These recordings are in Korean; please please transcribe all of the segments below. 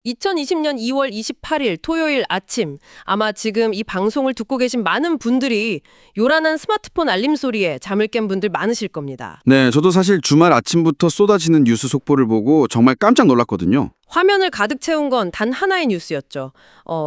2020년 2월 28일 토요일 아침, 아마 지금 이 방송을 듣고 계신 많은 분들이 요란한 스마트폰 알림 소리에 잠을 깬 분들 많으실 겁니다. 네, 저도 사실 주말 아침부터 쏟아지는 뉴스 속보를 보고 정말 깜짝 놀랐거든요. 화면을 가득 채운 건 단 하나의 뉴스였죠.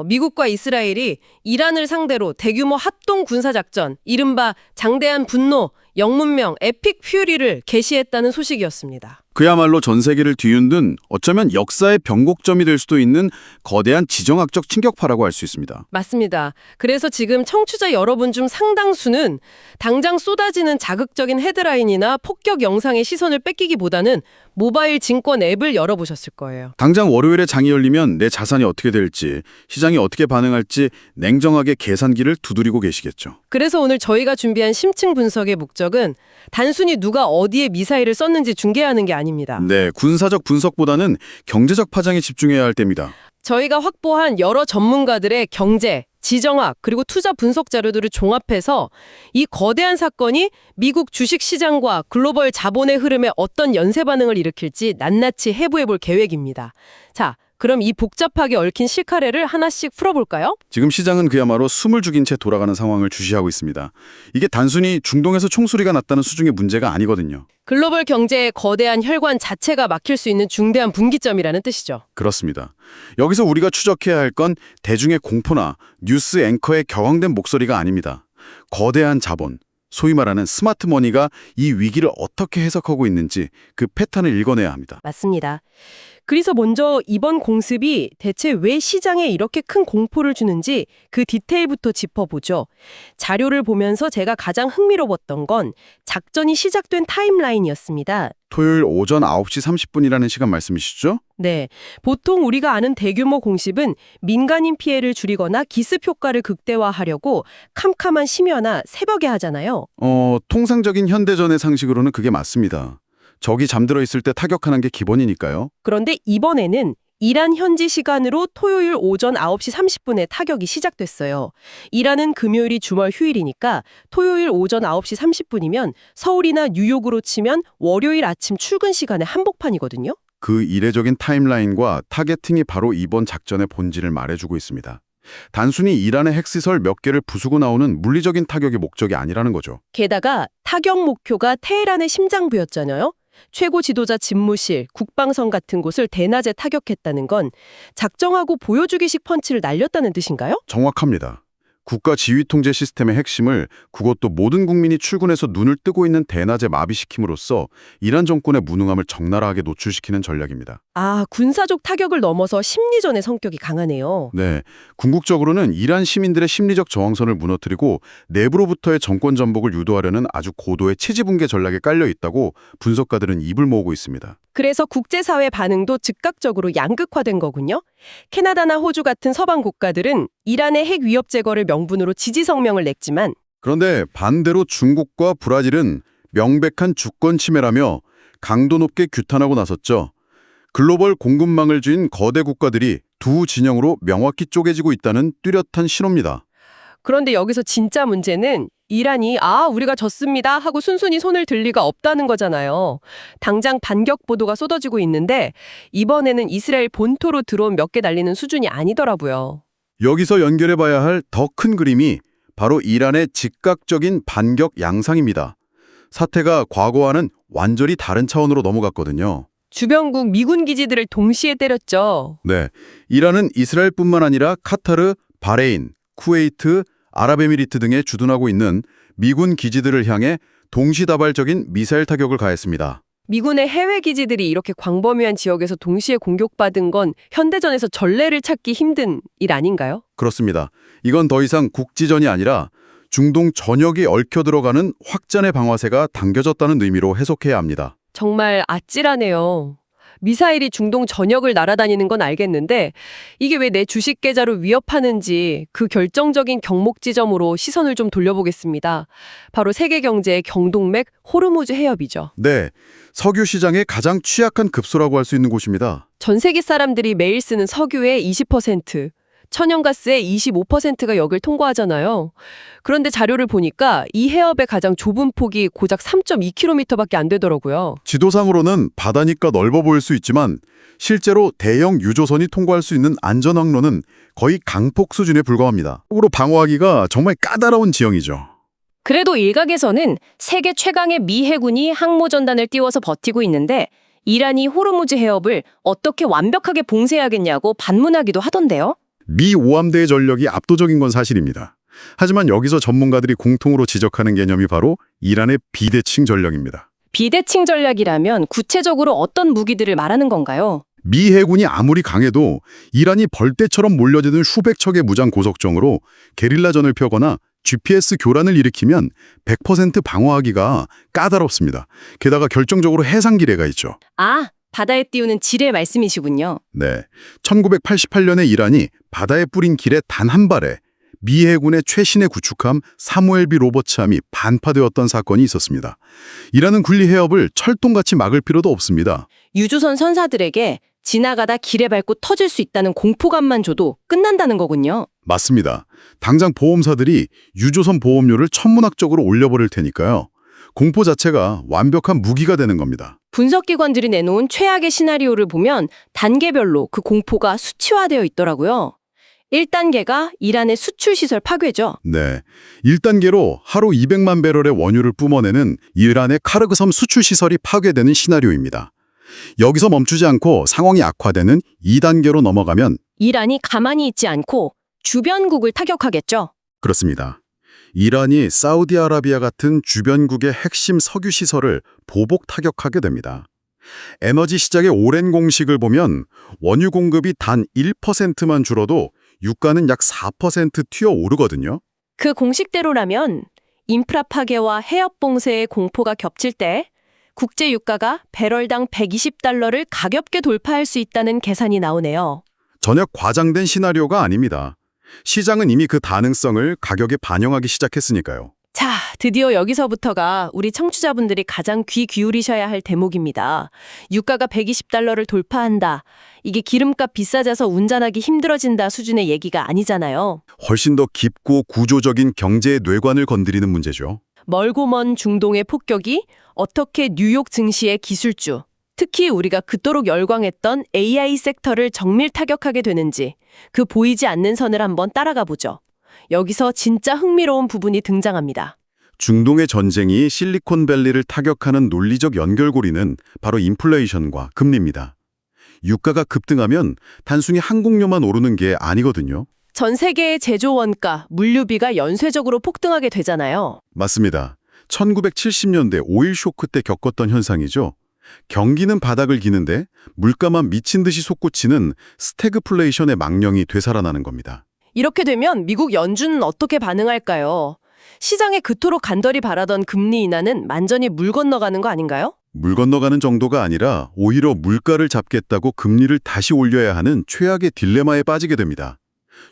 미국과 이스라엘이 이란을 상대로 대규모 합동 군사작전, 이른바 장대한 분노, 영문명 에픽 퓨리를 개시했다는 소식이었습니다. 그야말로 전 세계를 뒤흔든 어쩌면 역사의 변곡점이 될 수도 있는 거대한 지정학적 충격파라고 할 수 있습니다. 맞습니다. 그래서 지금 청취자 여러분 중 상당수는 당장 쏟아지는 자극적인 헤드라인이나 폭격 영상의 시선을 뺏기기보다는 모바일 증권 앱을 열어보셨을 거예요. 당장 월요일에 장이 열리면 내 자산이 어떻게 될지, 시장이 어떻게 반응할지 냉정하게 계산기를 두드리고 계시겠죠. 그래서 오늘 저희가 준비한 심층 분석의 목적은 단순히 누가 어디에 미사일을 썼는지 중계하는 게 아닙니다. 네, 군사적 분석보다는 경제적 파장에 집중해야 할 때입니다. 저희가 확보한 여러 전문가들의 경제, 지정학, 그리고 투자 분석 자료들을 종합해서 이 거대한 사건이 미국 주식시장과 글로벌 자본의 흐름에 어떤 연쇄 반응을 일으킬지 낱낱이 해부해볼 계획입니다. 자, 그럼 이 복잡하게 얽힌 실카레를 하나씩 풀어볼까요? 지금 시장은 그야말로 숨을 죽인 채 돌아가는 상황을 주시하고 있습니다. 이게 단순히 중동에서 총소리가 났다는 수준의 문제가 아니거든요. 글로벌 경제의 거대한 혈관 자체가 막힐 수 있는 중대한 분기점이라는 뜻이죠. 그렇습니다. 여기서 우리가 추적해야 할 건 대중의 공포나 뉴스 앵커의 격앙된 목소리가 아닙니다. 거대한 자본, 소위 말하는 스마트머니가 이 위기를 어떻게 해석하고 있는지 그 패턴을 읽어내야 합니다. 맞습니다. 그래서 먼저 이번 공습이 대체 왜 시장에 이렇게 큰 공포를 주는지 그 디테일부터 짚어보죠. 자료를 보면서 제가 가장 흥미로웠던 건 작전이 시작된 타임라인이었습니다. 토요일 오전 9시 30분이라는 시간 말씀이시죠? 네, 보통 우리가 아는 대규모 공습은 민간인 피해를 줄이거나 기습 효과를 극대화하려고 캄캄한 심야나 새벽에 하잖아요. 통상적인 현대전의 상식으로는 그게 맞습니다. 적이 잠들어 있을 때 타격하는 게 기본이니까요. 그런데 이번에는 이란 현지 시간으로 토요일 오전 9시 30분에 타격이 시작됐어요. 이란은 금요일이 주말 휴일이니까 토요일 오전 9시 30분이면 서울이나 뉴욕으로 치면 월요일 아침 출근 시간에 한복판이거든요. 그 이례적인 타임라인과 타겟팅이 바로 이번 작전의 본질을 말해주고 있습니다. 단순히 이란의 핵시설 몇 개를 부수고 나오는 물리적인 타격이 목적이 아니라는 거죠. 게다가 타격 목표가 테헤란의 심장부였잖아요. 최고 지도자 집무실, 국방성 같은 곳을 대낮에 타격했다는 건 작정하고 보여주기식 펀치를 날렸다는 뜻인가요? 정확합니다. 국가 지휘 통제 시스템의 핵심을 그것도 모든 국민이 출근해서 눈을 뜨고 있는 대낮에 마비시킴으로써 이란 정권의 무능함을 적나라하게 노출시키는 전략입니다. 아, 군사적 타격을 넘어서 심리전의 성격이 강하네요. 네, 궁극적으로는 이란 시민들의 심리적 저항선을 무너뜨리고 내부로부터의 정권 전복을 유도하려는 아주 고도의 체지붕괴 전략에 깔려 있다고 분석가들은 입을 모으고 있습니다. 그래서 국제사회 반응도 즉각적으로 양극화된 거군요. 캐나다나 호주 같은 서방 국가들은 이란의 핵 위협 제거를 명분으로 지지 성명을 냈지만 그런데 반대로 중국과 브라질은 명백한 주권 침해라며 강도 높게 규탄하고 나섰죠. 글로벌 공급망을 쥔 거대 국가들이 두 진영으로 명확히 쪼개지고 있다는 뚜렷한 신호입니다. 그런데 여기서 진짜 문제는 이란이 우리가 졌습니다 하고 순순히 손을 들 리가 없다는 거잖아요. 당장 반격 보도가 쏟아지고 있는데 이번에는 이스라엘 본토로 드론 몇 개 날리는 수준이 아니더라고요. 여기서 연결해봐야 할 더 큰 그림이 바로 이란의 즉각적인 반격 양상입니다. 사태가 과거와는 완전히 다른 차원으로 넘어갔거든요. 주변국 미군 기지들을 동시에 때렸죠. 네, 이란은 이스라엘뿐만 아니라 카타르, 바레인, 쿠웨이트, 아랍에미리트 등에 주둔하고 있는 미군 기지들을 향해 동시다발적인 미사일 타격을 가했습니다. 미군의 해외 기지들이 이렇게 광범위한 지역에서 동시에 공격받은 건 현대전에서 전례를 찾기 힘든 일 아닌가요? 그렇습니다. 이건 더 이상 국지전이 아니라 중동 전역이 얽혀 들어가는 확전의 방아쇠가 당겨졌다는 의미로 해석해야 합니다. 정말 아찔하네요. 미사일이 중동 전역을 날아다니는 건 알겠는데 이게 왜 내 주식 계좌를 위협하는지 그 결정적인 경목 지점으로 시선을 좀 돌려보겠습니다. 바로 세계 경제의 경동맥 호르무즈 해협이죠. 네, 석유 시장의 가장 취약한 급소라고 할 수 있는 곳입니다. 전 세계 사람들이 매일 쓰는 석유의 20%, 천연가스의 25%가 여길 통과하잖아요. 그런데 자료를 보니까 이 해협의 가장 좁은 폭이 고작 3.2km밖에 안 되더라고요. 지도상으로는 바다니까 넓어 보일 수 있지만 실제로 대형 유조선이 통과할 수 있는 안전항로는 거의 강폭 수준에 불과합니다. 으로 방어하기가 정말 까다로운 지형이죠. 그래도 일각에서는 세계 최강의 미 해군이 항모전단을 띄워서 버티고 있는데 이란이 호르무즈 해협을 어떻게 완벽하게 봉쇄하겠냐고 반문하기도 하던데요. 미 오함대의 전력이 압도적인 건 사실입니다. 하지만 여기서 전문가들이 공통으로 지적하는 개념이 바로 이란의 비대칭 전략입니다. 비대칭 전략이라면 구체적으로 어떤 무기들을 말하는 건가요? 미 해군이 아무리 강해도 이란이 벌떼처럼 몰려드는 수백 척의 무장 고속정으로 게릴라전을 펴거나 GPS 교란을 일으키면 100% 방어하기가 까다롭습니다. 게다가 결정적으로 해상 기뢰가 있죠. 아, 바다에 띄우는 지뢰 말씀이시군요. 네, 1988년에 이란이 바다에 뿌린 기뢰 단 한 발에 미 해군의 최신의 구축함 사무엘 B 로버츠함이 반파되었던 사건이 있었습니다. 이란은 군리 해협을 철통같이 막을 필요도 없습니다. 유조선 선사들에게 지나가다 길에 밟고 터질 수 있다는 공포감만 줘도 끝난다는 거군요. 맞습니다. 당장 보험사들이 유조선 보험료를 천문학적으로 올려버릴 테니까요. 공포 자체가 완벽한 무기가 되는 겁니다. 분석기관들이 내놓은 최악의 시나리오를 보면 단계별로 그 공포가 수치화되어 있더라고요. 1단계가 이란의 수출시설 파괴죠. 네, 1단계로 하루 200만 배럴의 원유를 뿜어내는 이란의 카르그섬 수출시설이 파괴되는 시나리오입니다. 여기서 멈추지 않고 상황이 악화되는 2단계로 넘어가면 이란이 가만히 있지 않고 주변국을 타격하겠죠. 그렇습니다. 이란이 사우디아라비아 같은 주변국의 핵심 석유 시설을 보복 타격하게 됩니다. 에너지 시장의 오랜 공식을 보면 원유 공급이 단 1%만 줄어도 유가는 약 4% 튀어오르거든요. 그 공식대로라면 인프라 파괴와 해협 봉쇄의 공포가 겹칠 때 국제 유가가 배럴당 120달러를 가볍게 돌파할 수 있다는 계산이 나오네요. 전혀 과장된 시나리오가 아닙니다. 시장은 이미 그 가능성을 가격에 반영하기 시작했으니까요. 자, 드디어 여기서부터가 우리 청취자분들이 가장 귀 기울이셔야 할 대목입니다. 유가가 120달러를 돌파한다. 이게 기름값 비싸져서 운전하기 힘들어진다 수준의 얘기가 아니잖아요. 훨씬 더 깊고 구조적인 경제의 뇌관을 건드리는 문제죠. 멀고 먼 중동의 폭격이 어떻게 뉴욕 증시의 기술주, 특히 우리가 그토록 열광했던 AI 섹터를 정밀 타격하게 되는지 그 보이지 않는 선을 한번 따라가 보죠. 여기서 진짜 흥미로운 부분이 등장합니다. 중동의 전쟁이 실리콘밸리를 타격하는 논리적 연결고리는 바로 인플레이션과 금리입니다. 유가가 급등하면 단순히 항공료만 오르는 게 아니거든요. 전 세계의 제조 원가, 물류비가 연쇄적으로 폭등하게 되잖아요. 맞습니다. 1970년대 오일 쇼크 때 겪었던 현상이죠. 경기는 바닥을 기는데 물가만 미친 듯이 솟구치는 스태그플레이션의 망령이 되살아나는 겁니다. 이렇게 되면 미국 연준은 어떻게 반응할까요? 시장에 그토록 간절히 바라던 금리 인하는 만전히 물 건너가는 거 아닌가요? 물 건너가는 정도가 아니라 오히려 물가를 잡겠다고 금리를 다시 올려야 하는 최악의 딜레마에 빠지게 됩니다.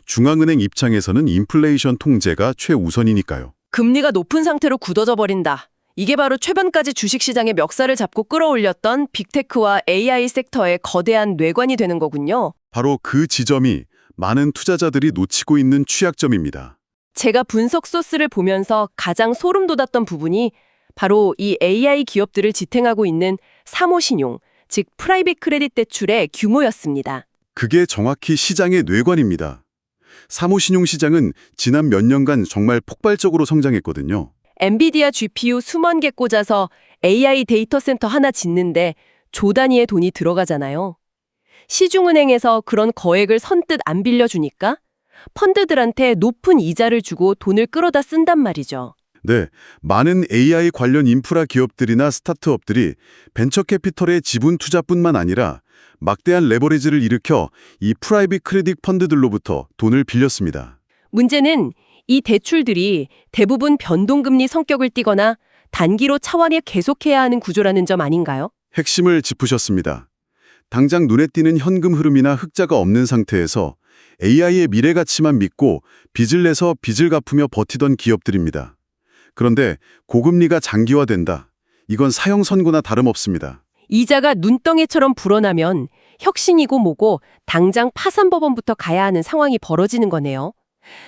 중앙은행 입장에서는 인플레이션 통제가 최우선이니까요. 금리가 높은 상태로 굳어져 버린다. 이게 바로 최근까지 주식시장의 멱살을 잡고 끌어올렸던 빅테크와 AI 섹터의 거대한 뇌관이 되는 거군요. 바로 그 지점이 많은 투자자들이 놓치고 있는 취약점입니다. 제가 분석 소스를 보면서 가장 소름 돋았던 부분이 바로 이 AI 기업들을 지탱하고 있는 사모신용, 즉 프라이빗 크레딧 대출의 규모였습니다. 그게 정확히 시장의 뇌관입니다. 사모신용 시장은 지난 몇 년간 정말 폭발적으로 성장했거든요. 엔비디아 GPU 수만 개 꽂아서 AI 데이터 센터 하나 짓는데 조 단위의 돈이 들어가잖아요. 시중은행에서 그런 거액을 선뜻 안 빌려주니까 펀드들한테 높은 이자를 주고 돈을 끌어다 쓴단 말이죠. 네, 많은 AI 관련 인프라 기업들이나 스타트업들이 벤처 캐피털의 지분 투자뿐만 아니라 막대한 레버리지를 일으켜 이 프라이빗 크레딧 펀드들로부터 돈을 빌렸습니다. 문제는 이 대출들이 대부분 변동금리 성격을 띠거나 단기로 차환이 계속해야 하는 구조라는 점 아닌가요? 핵심을 짚으셨습니다. 당장 눈에 띄는 현금 흐름이나 흑자가 없는 상태에서 AI의 미래 가치만 믿고 빚을 내서 빚을 갚으며 버티던 기업들입니다. 그런데 고금리가 장기화된다. 이건 사형 선고나 다름없습니다. 이자가 눈덩이처럼 불어나면 혁신이고 뭐고 당장 파산법원부터 가야 하는 상황이 벌어지는 거네요.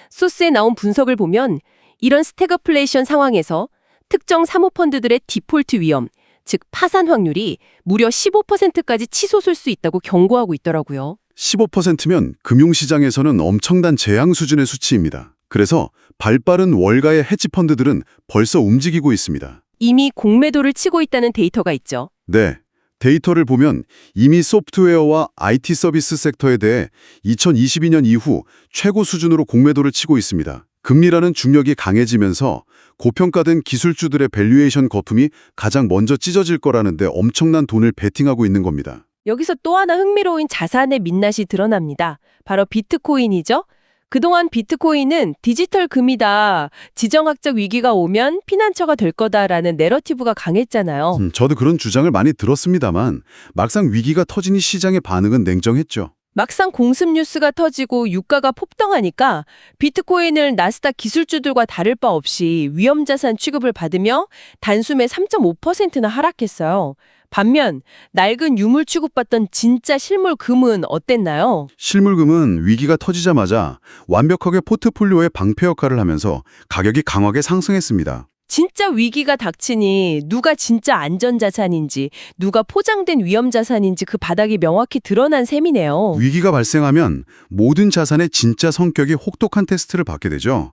소스에 나온 분석을 보면 이런 스태그플레이션 상황에서 특정 사모펀드들의 디폴트 위험, 즉 파산 확률이 무려 15%까지 치솟을 수 있다고 경고하고 있더라고요. 15%면 금융시장에서는 엄청난 재앙 수준의 수치입니다. 그래서 발빠른 월가의 헤지펀드들은 벌써 움직이고 있습니다. 이미 공매도를 치고 있다는 데이터가 있죠. 네, 데이터를 보면 이미 소프트웨어와 IT 서비스 섹터에 대해 2022년 이후 최고 수준으로 공매도를 치고 있습니다. 금리라는 중력이 강해지면서 고평가된 기술주들의 밸류에이션 거품이 가장 먼저 찢어질 거라는데 엄청난 돈을 베팅하고 있는 겁니다. 여기서 또 하나 흥미로운 자산의 민낯이 드러납니다. 바로 비트코인이죠. 그동안 비트코인은 디지털 금이다, 지정학적 위기가 오면 피난처가 될 거다라는 내러티브가 강했잖아요. 저도 그런 주장을 많이 들었습니다만 막상 위기가 터지니 시장의 반응은 냉정했죠. 막상 공습 뉴스가 터지고 유가가 폭등하니까 비트코인을 나스닥 기술주들과 다를 바 없이 위험자산 취급을 받으며 단숨에 3.5%나 하락했어요. 반면 낡은 유물 취급받던 진짜 실물 금은 어땠나요? 실물금은 위기가 터지자마자 완벽하게 포트폴리오의 방패 역할을 하면서 가격이 강하게 상승했습니다. 진짜 위기가 닥치니 누가 진짜 안전자산인지 누가 포장된 위험자산인지 그 바닥이 명확히 드러난 셈이네요. 위기가 발생하면 모든 자산의 진짜 성격이 혹독한 테스트를 받게 되죠.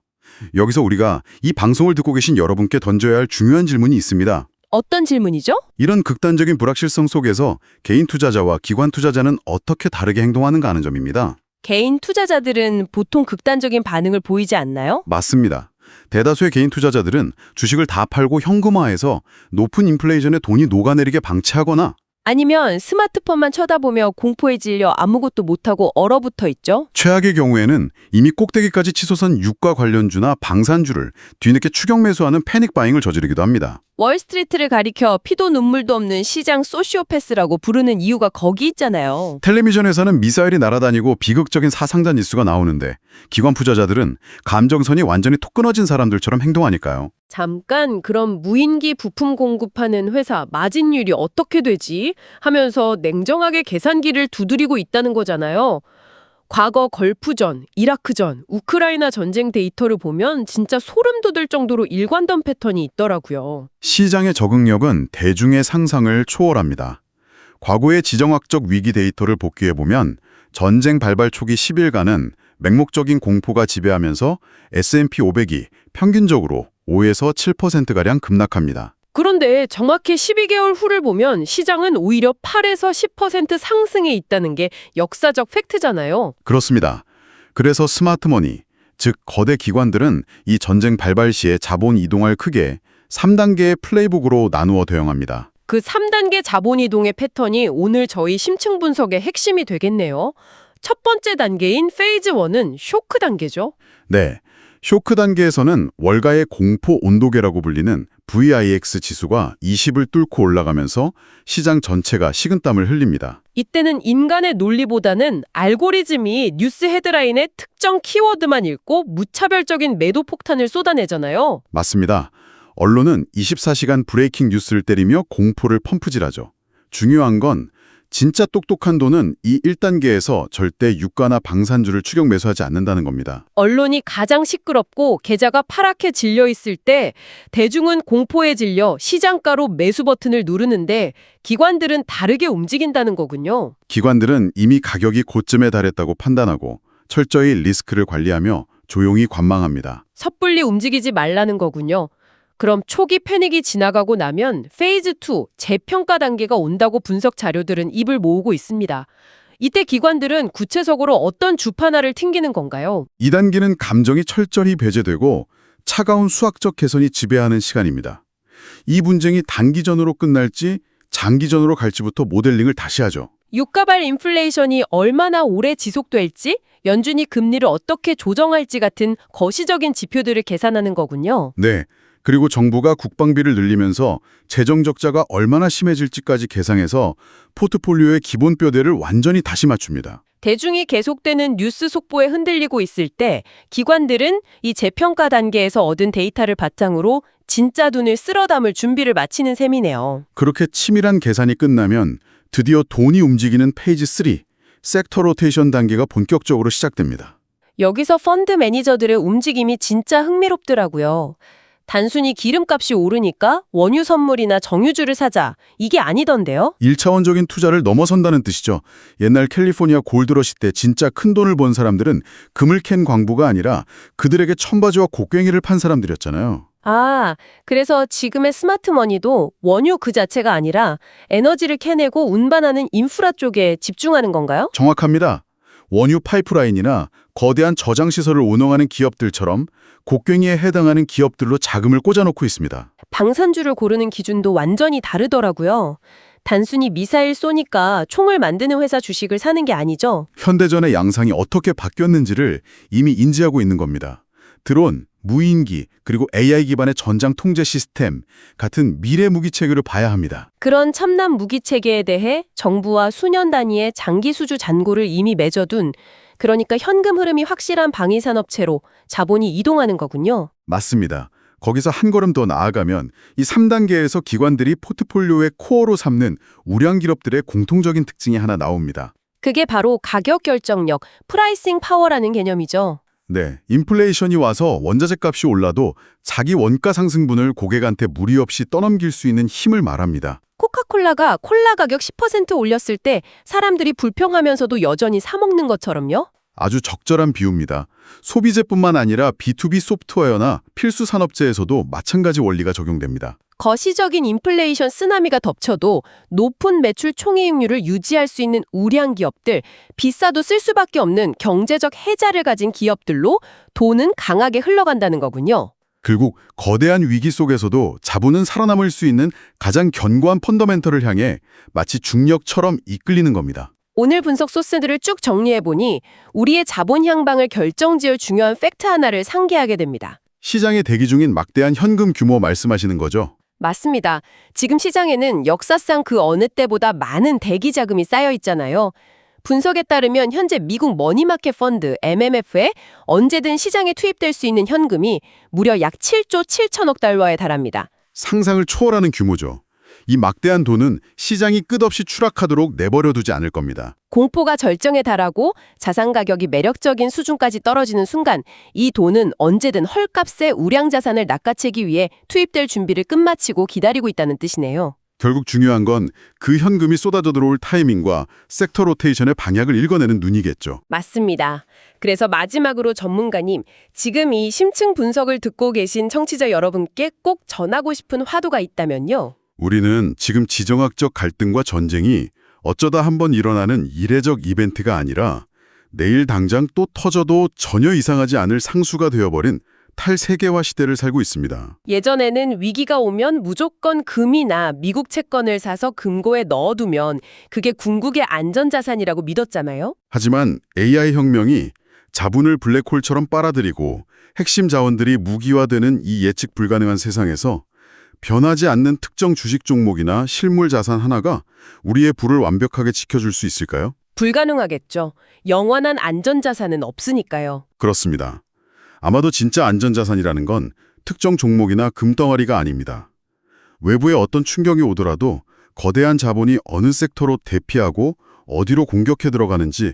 여기서 우리가 이 방송을 듣고 계신 여러분께 던져야 할 중요한 질문이 있습니다. 어떤 질문이죠? 이런 극단적인 불확실성 속에서 개인 투자자와 기관 투자자는 어떻게 다르게 행동하는가 하는 점입니다. 개인 투자자들은 보통 극단적인 반응을 보이지 않나요? 맞습니다. 대다수의 개인 투자자들은 주식을 다 팔고 현금화해서 높은 인플레이션에 돈이 녹아내리게 방치하거나 아니면 스마트폰만 쳐다보며 공포에 질려 아무것도 못하고 얼어붙어 있죠? 최악의 경우에는 이미 꼭대기까지 치솟은 유가 관련주나 방산주를 뒤늦게 추격 매수하는 패닉 바잉을 저지르기도 합니다. 월스트리트를 가리켜 피도 눈물도 없는 시장 소시오패스라고 부르는 이유가 거기 있잖아요. 텔레비전에서는 미사일이 날아다니고 비극적인 사상자 뉴스가 나오는데 기관 투자자들은 감정선이 완전히 톡 끊어진 사람들처럼 행동하니까요. 잠깐 그럼 무인기 부품 공급하는 회사 마진율이 어떻게 되지? 하면서 냉정하게 계산기를 두드리고 있다는 거잖아요. 과거 걸프전, 이라크전, 우크라이나 전쟁 데이터를 보면 진짜 소름 돋을 정도로 일관된 패턴이 있더라고요. 시장의 적응력은 대중의 상상을 초월합니다. 과거의 지정학적 위기 데이터를 복귀해보면 전쟁 발발 초기 10일간은 맹목적인 공포가 지배하면서 S&P 500이 평균적으로 5에서 7%가량 급락합니다. 그런데 정확히 12개월 후를 보면 시장은 오히려 8에서 10% 상승에 있다는 게 역사적 팩트잖아요. 그렇습니다. 그래서 스마트머니, 즉 거대 기관들은 이 전쟁 발발 시에 자본 이동을 크게 3단계의 플레이북으로 나누어 대응합니다. 그 3단계 자본 이동의 패턴이 오늘 저희 심층 분석의 핵심이 되겠네요. 첫 번째 단계인 페이즈 1은 쇼크 단계죠. 네, 쇼크 단계에서는 월가의 공포 온도계라고 불리는 VIX 지수가 20을 뚫고 올라가면서 시장 전체가 식은땀을 흘립니다. 이때는 인간의 논리보다는 알고리즘이 뉴스 헤드라인에 특정 키워드만 읽고 무차별적인 매도 폭탄을 쏟아내잖아요. 맞습니다. 언론은 24시간 브레이킹 뉴스를 때리며 공포를 펌프질하죠. 중요한 건 진짜 똑똑한 돈은 이 1단계에서 절대 유가나 방산주를 추격 매수하지 않는다는 겁니다. 언론이 가장 시끄럽고 계좌가 파랗게 질려 있을 때 대중은 공포에 질려 시장가로 매수 버튼을 누르는데 기관들은 다르게 움직인다는 거군요. 기관들은 이미 가격이 고점에 달했다고 판단하고 철저히 리스크를 관리하며 조용히 관망합니다. 섣불리 움직이지 말라는 거군요. 그럼 초기 패닉이 지나가고 나면 페이즈 2, 재평가 단계가 온다고 분석 자료들은 입을 모으고 있습니다. 이때 기관들은 구체적으로 어떤 주파나를 튕기는 건가요? 2단계는 감정이 철저히 배제되고 차가운 수학적 개선이 지배하는 시간입니다. 이 분쟁이 단기전으로 끝날지 장기전으로 갈지부터 모델링을 다시 하죠. 유가발 인플레이션이 얼마나 오래 지속될지, 연준이 금리를 어떻게 조정할지 같은 거시적인 지표들을 계산하는 거군요. 네. 그리고 정부가 국방비를 늘리면서 재정 적자가 얼마나 심해질지까지 계상해서 포트폴리오의 기본 뼈대를 완전히 다시 맞춥니다. 대중이 계속되는 뉴스 속보에 흔들리고 있을 때 기관들은 이 재평가 단계에서 얻은 데이터를 바탕으로 진짜 돈을 쓸어 담을 준비를 마치는 셈이네요. 그렇게 치밀한 계산이 끝나면 드디어 돈이 움직이는 페이지 3, 섹터 로테이션 단계가 본격적으로 시작됩니다. 여기서 펀드 매니저들의 움직임이 진짜 흥미롭더라고요. 단순히 기름값이 오르니까 원유 선물이나 정유주를 사자, 이게 아니던데요? 1차원적인 투자를 넘어선다는 뜻이죠. 옛날 캘리포니아 골드러시 때 진짜 큰 돈을 번 사람들은 금을 캔 광부가 아니라 그들에게 천바지와 곡괭이를 판 사람들이었잖아요. 아, 그래서 지금의 스마트머니도 원유 그 자체가 아니라 에너지를 캐내고 운반하는 인프라 쪽에 집중하는 건가요? 정확합니다. 원유 파이프라인이나 거대한 저장시설을 운영하는 기업들처럼 곡괭이에 해당하는 기업들로 자금을 꽂아놓고 있습니다. 방산주를 고르는 기준도 완전히 다르더라고요. 단순히 미사일 쏘니까 총을 만드는 회사 주식을 사는 게 아니죠. 현대전의 양상이 어떻게 바뀌었는지를 이미 인지하고 있는 겁니다. 드론, 무인기, 그리고 AI 기반의 전장 통제 시스템 같은 미래 무기 체계를 봐야 합니다. 그런 첨단 무기 체계에 대해 정부와 수년 단위의 장기 수주 잔고를 이미 맺어둔, 그러니까 현금 흐름이 확실한 방위산업체로 자본이 이동하는 거군요. 맞습니다. 거기서 한 걸음 더 나아가면 이 3단계에서 기관들이 포트폴리오의 코어로 삼는 우량 기업들의 공통적인 특징이 하나 나옵니다. 그게 바로 가격 결정력, 프라이싱 파워라는 개념이죠. 네, 인플레이션이 와서 원자재 값이 올라도 자기 원가 상승분을 고객한테 무리 없이 떠넘길 수 있는 힘을 말합니다. 코카콜라가 콜라 가격 10% 올렸을 때 사람들이 불평하면서도 여전히 사 먹는 것처럼요. 아주 적절한 비유입니다. 소비재뿐만 아니라 B2B 소프트웨어나 필수 산업재에서도 마찬가지 원리가 적용됩니다. 거시적인 인플레이션 쓰나미가 덮쳐도 높은 매출 총이익률을 유지할 수 있는 우량 기업들, 비싸도 쓸 수밖에 없는 경제적 해자를 가진 기업들로 돈은 강하게 흘러간다는 거군요. 결국 거대한 위기 속에서도 자본은 살아남을 수 있는 가장 견고한 펀더멘털을 향해 마치 중력처럼 이끌리는 겁니다. 오늘 분석 소스들을 쭉 정리해보니 우리의 자본 향방을 결정지을 중요한 팩트 하나를 상기하게 됩니다. 시장에 대기 중인 막대한 현금 규모 말씀하시는 거죠? 맞습니다. 지금 시장에는 역사상 그 어느 때보다 많은 대기 자금이 쌓여 있잖아요. 분석에 따르면 현재 미국 머니마켓 펀드 MMF에 언제든 시장에 투입될 수 있는 현금이 무려 약 7조 7천억 달러에 달합니다. 상상을 초월하는 규모죠. 이 막대한 돈은 시장이 끝없이 추락하도록 내버려두지 않을 겁니다. 공포가 절정에 달하고 자산 가격이 매력적인 수준까지 떨어지는 순간 이 돈은 언제든 헐값에 우량 자산을 낚아채기 위해 투입될 준비를 끝마치고 기다리고 있다는 뜻이네요. 결국 중요한 건 그 현금이 쏟아져 들어올 타이밍과 섹터 로테이션의 방향을 읽어내는 눈이겠죠. 맞습니다. 그래서 마지막으로 전문가님, 지금 이 심층 분석을 듣고 계신 청취자 여러분께 꼭 전하고 싶은 화두가 있다면요. 우리는 지금 지정학적 갈등과 전쟁이 어쩌다 한번 일어나는 이례적 이벤트가 아니라 내일 당장 또 터져도 전혀 이상하지 않을 상수가 되어버린 탈세계화 시대를 살고 있습니다. 예전에는 위기가 오면 무조건 금이나 미국 채권을 사서 금고에 넣어두면 그게 궁극의 안전자산이라고 믿었잖아요. 하지만 AI 혁명이 자본을 블랙홀처럼 빨아들이고 핵심 자원들이 무기화되는 이 예측 불가능한 세상에서 변하지 않는 특정 주식 종목이나 실물 자산 하나가 우리의 부를 완벽하게 지켜줄 수 있을까요? 불가능하겠죠. 영원한 안전자산은 없으니까요. 그렇습니다. 아마도 진짜 안전자산이라는 건 특정 종목이나 금덩어리가 아닙니다. 외부에 어떤 충격이 오더라도 거대한 자본이 어느 섹터로 대피하고 어디로 공격해 들어가는지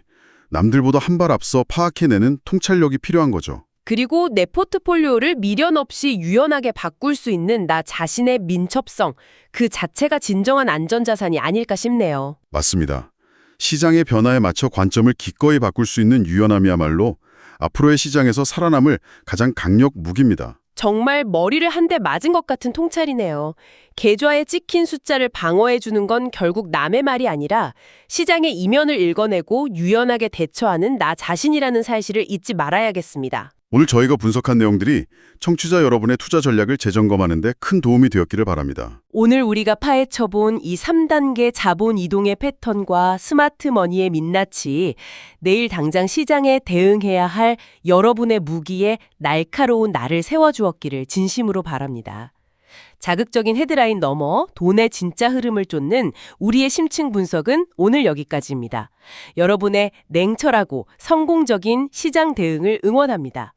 남들보다 한 발 앞서 파악해내는 통찰력이 필요한 거죠. 그리고 내 포트폴리오를 미련 없이 유연하게 바꿀 수 있는 나 자신의 민첩성, 그 자체가 진정한 안전자산이 아닐까 싶네요. 맞습니다. 시장의 변화에 맞춰 관점을 기꺼이 바꿀 수 있는 유연함이야말로 앞으로의 시장에서 살아남을 가장 강력 무기입니다. 정말 머리를 한 대 맞은 것 같은 통찰이네요. 계좌에 찍힌 숫자를 방어해주는 건 결국 남의 말이 아니라 시장의 이면을 읽어내고 유연하게 대처하는 나 자신이라는 사실을 잊지 말아야겠습니다. 오늘 저희가 분석한 내용들이 청취자 여러분의 투자 전략을 재점검하는 데 큰 도움이 되었기를 바랍니다. 오늘 우리가 파헤쳐본 이 3단계 자본 이동의 패턴과 스마트 머니의 민낯이 내일 당장 시장에 대응해야 할 여러분의 무기에 날카로운 날을 세워주었기를 진심으로 바랍니다. 자극적인 헤드라인 넘어 돈의 진짜 흐름을 쫓는 우리의 심층 분석은 오늘 여기까지입니다. 여러분의 냉철하고 성공적인 시장 대응을 응원합니다.